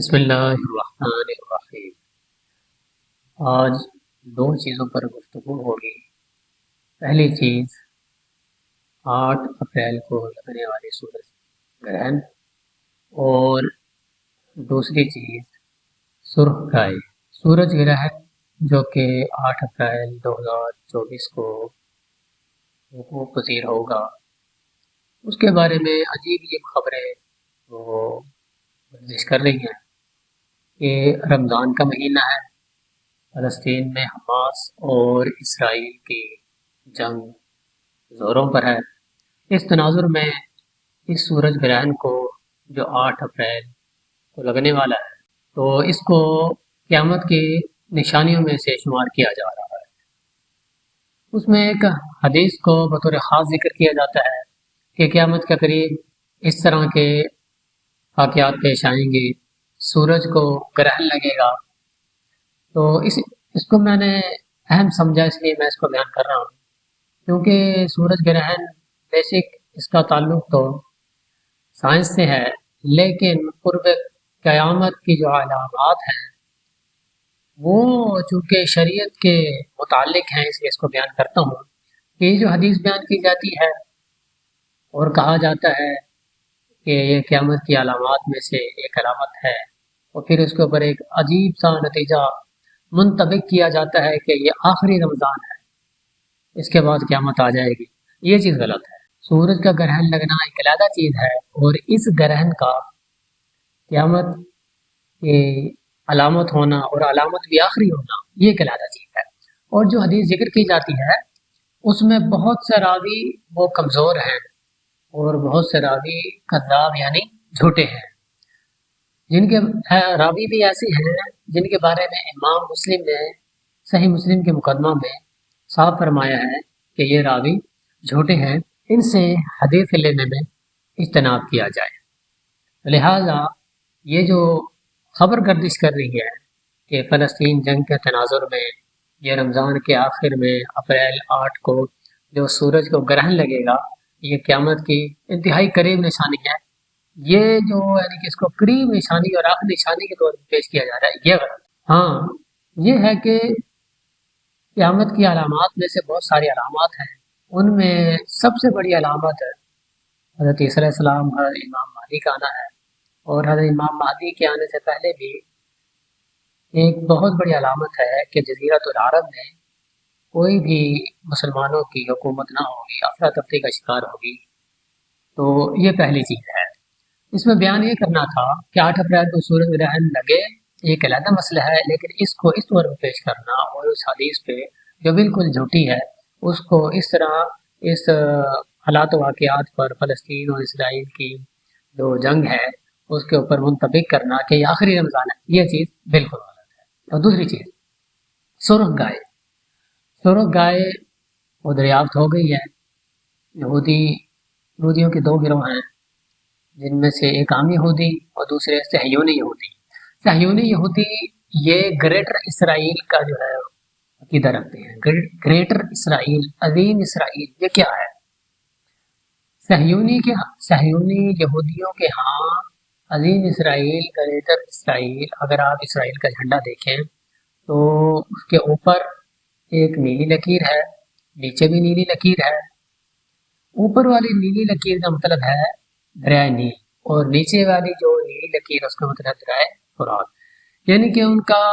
بسم اللہ الرحمن الرحیم۔ آج دو چیزوں پر گفتگو ہوگی۔ پہلی چیز 8 اپریل کو لگنے والی سورج گرہن، اور دوسری چیز سرخ گائے سورج گرہن جو کہ 8 اپریل 2024 کو وقوع پذیر ہوگا۔ اس کے بارے میں عجیب خبریں وہ گردش کر رہی ہیں کہ رمضان کا مہینہ ہے، فلسطین میں حماس اور اسرائیل کی جنگ زوروں پر ہے۔ اس تناظر میں اس سورج گرہن کو جو 8 اپریل کو لگنے والا ہے، تو اس کو قیامت کی نشانیوں میں سے شمار کیا جا رہا ہے۔ اس میں ایک حدیث کو بطور خاص ذکر کیا جاتا ہے کہ قیامت کے قریب اس طرح کے واقعات پیش آئیں گے، سورج کو گرہن لگے گا۔ تو اس کو میں نے اہم سمجھا، اس لیے میں اس کو بیان کر رہا ہوں، کیونکہ سورج گرہن بیسک اس کا تعلق تو سائنس سے ہے، لیکن قرب قیامت کی جو علامات ہیں وہ چونکہ شریعت کے متعلق ہیں، اس لیے اس کو بیان کرتا ہوں کہ یہ جو حدیث بیان کی جاتی ہے اور کہا جاتا ہے کہ یہ قیامت کی علامات میں سے ایک علامت ہے، اور پھر اس کے اوپر ایک عجیب سا نتیجہ منطبق کیا جاتا ہے کہ یہ آخری رمضان ہے، اس کے بعد قیامت آ جائے گی، یہ چیز غلط ہے۔ سورج کا گرہن لگنا ایک علیحدہ چیز ہے، اور اس گرہن کا قیامت کی علامت ہونا اور علامت بھی آخری ہونا یہ ایک علیحدہ چیز ہے۔ اور جو حدیث ذکر کی جاتی ہے اس میں بہت سے راوی وہ کمزور ہیں اور بہت سے راوی کذاب یعنی جھوٹے ہیں، جن کے راوی بھی ایسے ہیں جن کے بارے میں امام مسلم نے صحیح مسلم کے مقدمہ میں صاف فرمایا ہے کہ یہ راوی جھوٹے ہیں، ان سے حدیث لینے میں اجتناب کیا جائے۔ لہذا یہ جو خبر گردش کر رہی ہے کہ فلسطین جنگ کے تناظر میں یہ رمضان کے آخر میں اپریل 8 کو جو سورج کو گرہن لگے گا، یہ قیامت کی انتہائی قریب نشانی ہے، یہ جو یعنی کہ اس کو قریب نشانی اور آخری نشانی کے طور پر پیش کیا جا رہا ہے، یہ غلط۔ ہاں یہ ہے کہ قیامت کی علامات میں سے بہت ساری علامات ہیں، ان میں سب سے بڑی علامت ہے حضرت عیسیٰ علیہ السلام، حضرت امام مہدی کا آنا ہے، اور حضرت امام مہدی کے آنے سے پہلے بھی ایک بہت بڑی علامت ہے کہ جزیرۃ العرب میں کوئی بھی مسلمانوں کی حکومت نہ ہوگی، افراتفری کا شکار ہوگی۔ تو یہ پہلی چیز ہے۔ اس میں بیان یہ کرنا تھا کہ 8 اپریل کو سورج گرہن لگے ایک علیحدہ مسئلہ ہے، لیکن اس کو اس طور پر پیش کرنا اور اس حدیث پہ جو بالکل جھوٹی ہے اس کو اس طرح اس حالات و واقعات پر فلسطین اور اسرائیل کی جو جنگ ہے اس کے اوپر منطبق کرنا کہ یہ آخری رمضان ہے، یہ چیز بالکل غلط ہے۔ اور دوسری چیز سرخ گائے وہ دریافت ہو گئی ہے۔ یہودیوں کے دو گروہ ہیں، جن میں سے ایک عام یہودی اور دوسرے صہیونی یہودی۔ صہیونی یہودی یہ گریٹر اسرائیل کا جو ہے عقیدہ رکھتے ہیں۔ گریٹر اسرائیل، عظیم اسرائیل، یہ کیا ہے؟ صہیونی یہودیوں کے ہاں عظیم اسرائیل، گریٹر اسرائیل، اگر آپ اسرائیل کا جھنڈا دیکھیں تو اس کے اوپر ایک نیلی لکیر ہے، نیچے بھی نیلی لکیر ہے۔ اوپر والی نیلی لکیر کا مطلب ہے دریائے نیل، اور نیچے والی جو نیلی لکیر اس کا مطلب دریائے فرات۔ یعنی کہ ان کا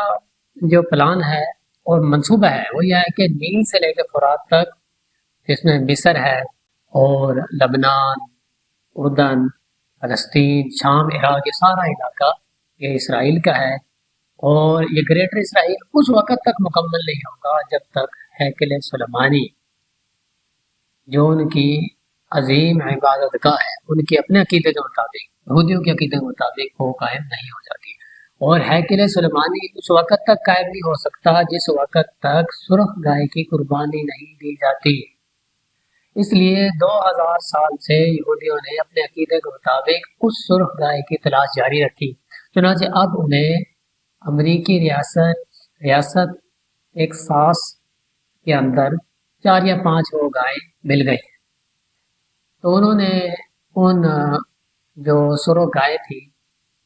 جو پلان ہے اور منصوبہ ہے وہ یہ ہے کہ نیل سے لے کے فرات تک، جس میں مصر ہے اور لبنان، اردن، فلسطین، شام، عراق، یہ سارا علاقہ یہ اسرائیل کا ہے، اور یہ گریٹر اسرائیل اس وقت تک مکمل نہیں ہوگا جب تک ہیکل سلیمانی جو ان کی عظیم عبادت گاہ ہے، ان کے اپنے عقیدے کے مطابق، یہودیوں کے عقیدے کے مطابق وہ قائم نہیں ہو جاتی، اور ہیکل سلیمانی اس وقت تک قائم نہیں ہو سکتا جس وقت تک سرخ گائے کی قربانی نہیں دی جاتی۔ اس لیے 2000 سال سے یہودیوں نے اپنے عقیدے کے مطابق اس سرخ گائے کی تلاش جاری رکھی، چنانچہ اب انہیں امریکی ریاست ٹیکساس کے اندر 4 یا 5 وہ گائے مل گئی، تو انہوں نے ان جو سرخ گائے تھی